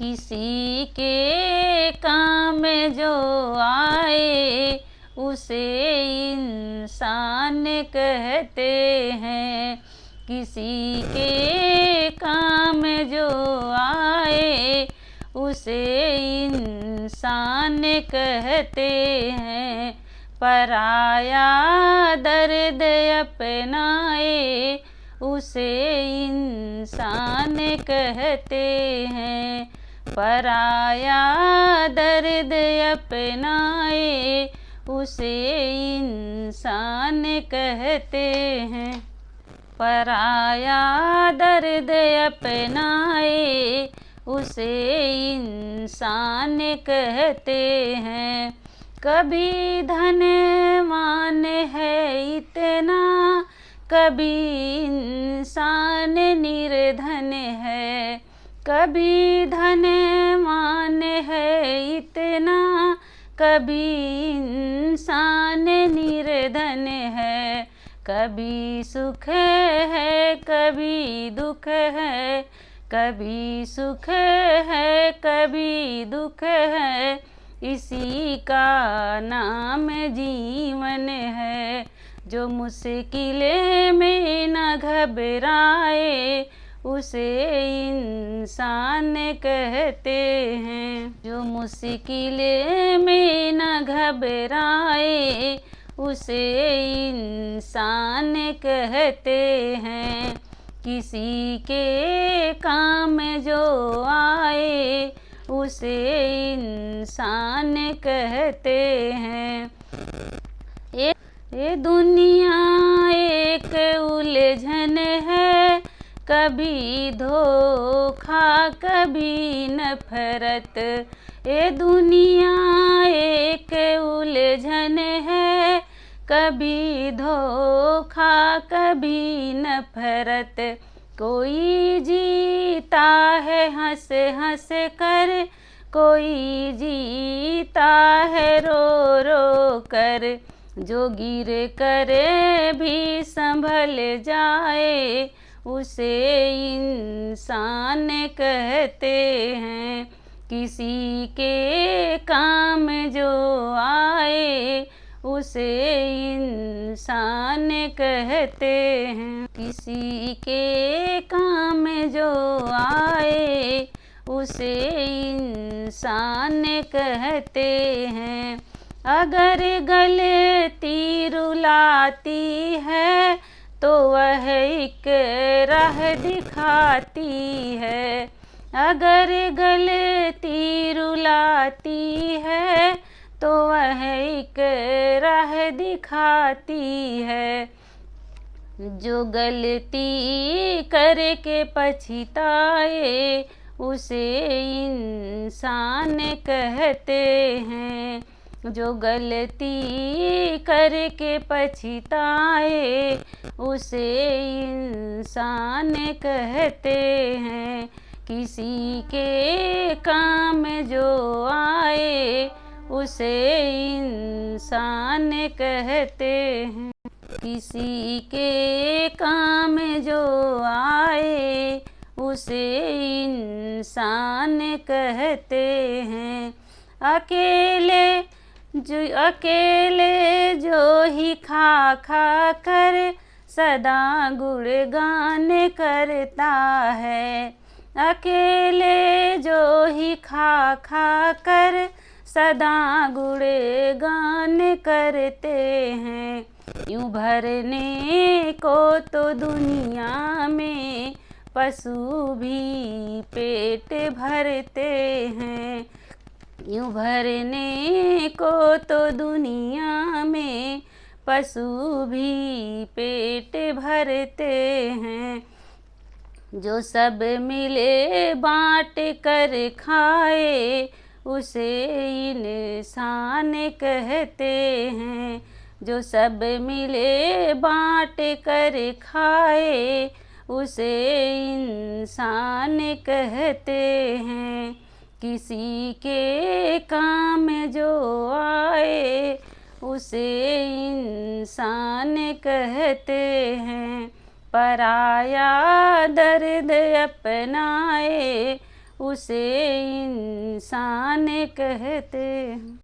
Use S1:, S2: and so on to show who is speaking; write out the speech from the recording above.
S1: किसी के काम जो आए उसे इंसान कहते हैं। किसी के काम जो आए उसे इंसान कहते हैं। पराया दर्द अपनाए उसे इंसान कहते हैं। पराया दर्द अपनाए उसे इंसान कहते हैं। पराया दर्द अपनाए उसे इंसान कहते हैं। कभी धनवान है इतना, कभी इंसान निर्धन है। कभी धनवान है इतना, कभी इंसान निर्धन है। कभी सुख है कभी दुख है, कभी सुख है कभी दुख है, इसी का नाम जीवन है। जो मुश्किलें में न घबराए उसे इंसान कहते हैं। जो मुश्किलें में न घबराए उसे इंसान कहते हैं। किसी के काम जो आए उसे इंसान कहते हैं। ये दुनिया एक उलझन है, कभी धोखा कभी नफरत। ये दुनिया एक उलझन है, कभी धोखा कभी नफरत। कोई जीता है हंस हंस कर, कोई जीता है रो रो कर। जो गिर करे भी संभल जाए उसे इंसान कहते हैं। किसी के काम जो आए उसे इंसान कहते हैं। किसी के काम जो आए उसे इंसान कहते हैं। अगर गलती रुलाती है तो वह एक राह दिखाती है। अगर गलती रुलाती है तो वह एक राह दिखाती है। जो गलती करके पछताए उसे इंसान कहते हैं। जो गलती करके पछताए उसे इंसान कहते हैं। किसी के काम जो आए उसे इंसान कहते हैं। किसी के काम जो आए उसे इंसान कहते हैं। अकेले जो ही खा खा कर सदा गुणगान करता है। अकेले जो ही खा खा कर सदा गुणगान करते हैं। यूं भरने को तो दुनिया में पशु भी पेट भरते हैं। यूं भरने को तो दुनिया में पशु भी पेट भरते हैं। जो सब मिले बाँट कर खाए उसे इंसान कहते हैं। जो सब मिले बाँट कर खाए उसे इंसान कहते हैं। किसी के काम जो आए उसे इंसान कहते हैं। पराया दर्द अपनाए उसे इंसान कहते हैं।